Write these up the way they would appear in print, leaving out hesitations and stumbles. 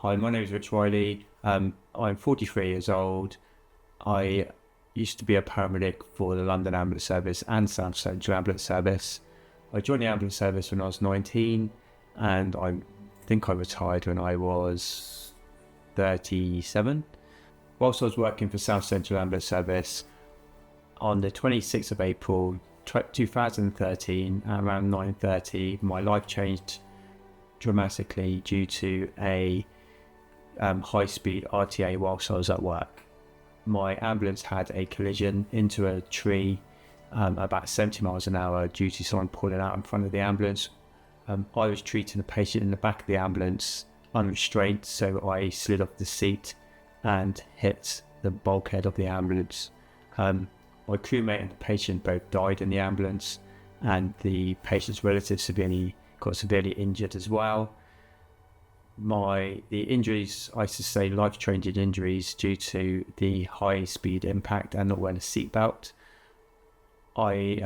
Hi, my name is Rich Riley. I'm 43 years old. I used to be a paramedic for the London Ambulance Service and South Central Ambulance Service. I joined the ambulance service when I was 19, and I think I retired when I was 37. Whilst I was working for South Central Ambulance Service, on the 26th of April 2013, at around 9:30, my life changed dramatically due to a high-speed RTA whilst I was at work. My ambulance had a collision into a tree about 70 miles an hour due to someone pulling out in front of the ambulance. I was treating a patient in the back of the ambulance unrestrained, so I slid off the seat and hit the bulkhead of the ambulance. My crewmate and the patient both died in the ambulance, and the patient's relatives got severely injured as well. The injuries, I sustain life-changing injuries due to the high-speed impact and not wearing a seatbelt. I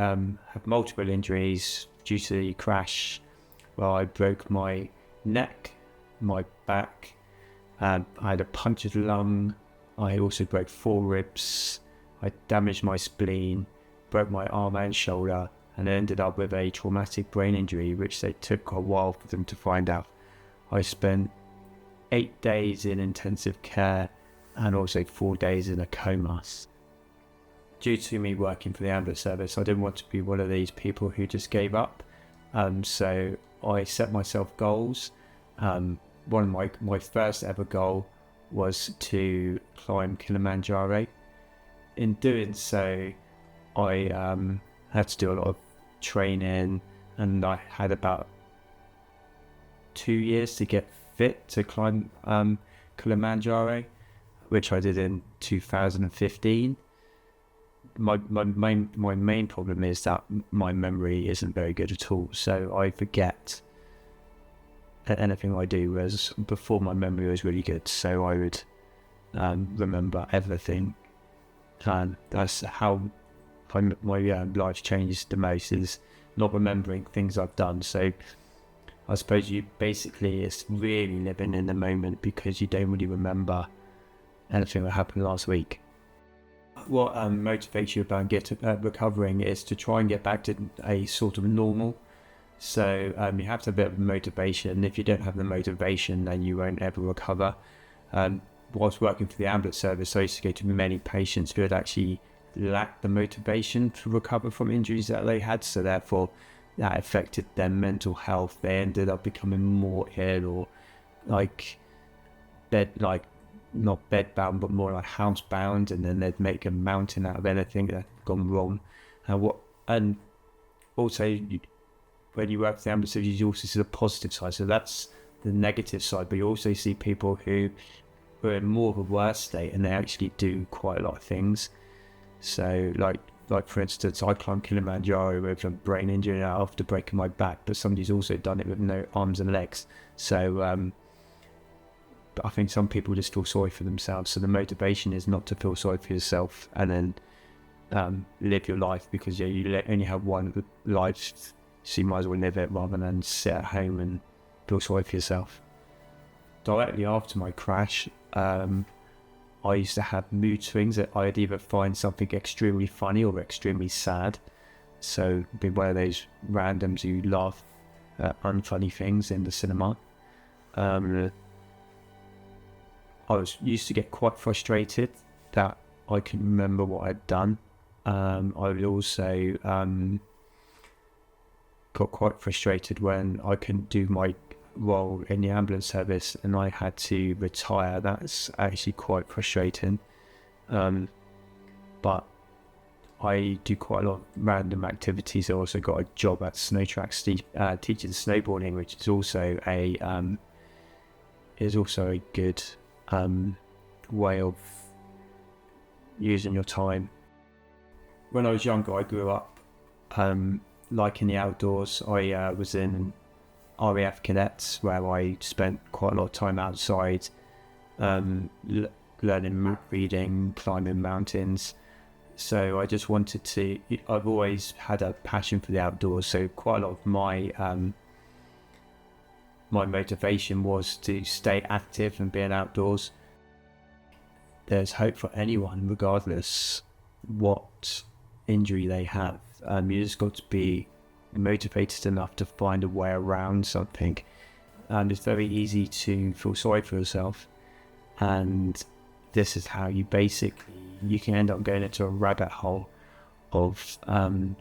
have multiple injuries due to the crash, where I broke my neck, my back, I had a punctured lung. I also broke 4 ribs. I damaged my spleen, broke my arm and shoulder, and ended up with a traumatic brain injury, which they took a while for them to find out. I spent 8 days in intensive care and also 4 days in a coma. Due to me working for the ambulance service, I didn't want to be one of these people who just gave up. So I set myself goals. One of my first ever goal was to climb Kilimanjaro. In doing so, I had to do a lot of training, and I had about 2 years to get fit to climb Kilimanjaro, which I did in 2015. My main problem is that my memory isn't very good at all, so I forget anything I do, whereas before my memory was really good, so I would remember everything. And that's how my life changed the most, is not remembering things I've done. So I suppose it's really living in the moment, because you don't really remember anything that happened last week. What motivates you about recovering is to try and get back to a sort of normal. So you have to have a bit of motivation, and if you don't have the motivation, then you won't ever recover. Whilst working for the ambulance service, I used to go to many patients who had actually lacked the motivation to recover from injuries that they had, so therefore that affected their mental health. They ended up becoming more ill, or not bedbound, but more like housebound, and then they'd make a mountain out of anything that had gone wrong. And also, when you work for the ambulance service, you also see the positive side. So that's the negative side, but you also see people who are in more of a worse state, and they actually do quite a lot of things. So like for instance, I climbed Kilimanjaro with a brain injury after breaking my back, but somebody's also done it with no arms and legs. So but I think some people just feel sorry for themselves. So the motivation is not to feel sorry for yourself and then live your life, because you only have one life, so you might as well live it rather than sit at home and feel sorry for yourself. Directly after my crash, I used to have mood swings that I'd either find something extremely funny or extremely sad. So be one of those randoms who laugh at unfunny things in the cinema. I used to get quite frustrated that I couldn't remember what I'd done. I would also got quite frustrated when I couldn't do my role in the ambulance service and I had to retire. That's actually quite frustrating. But I do quite a lot of random activities. I also got a job at snow tracks teaching snowboarding, which is also a good way of using your time. When I was younger, I grew up liking the outdoors. I was in RAF cadets, where I spent quite a lot of time outside, learning reading, climbing mountains. So I just wanted to, I've always had a passion for the outdoors, so quite a lot of my my motivation was to stay active and being outdoors. There's hope for anyone, regardless what injury they have. You just got to be motivated enough to find a way around something. And it's very easy to feel sorry for yourself. And this is how you can end up going into a rabbit hole of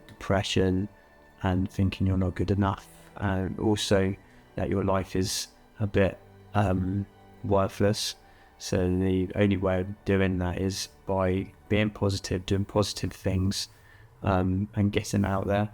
depression and thinking you're not good enough, and also that your life is a bit worthless. So the only way of doing that is by being positive, doing positive things, and getting out there.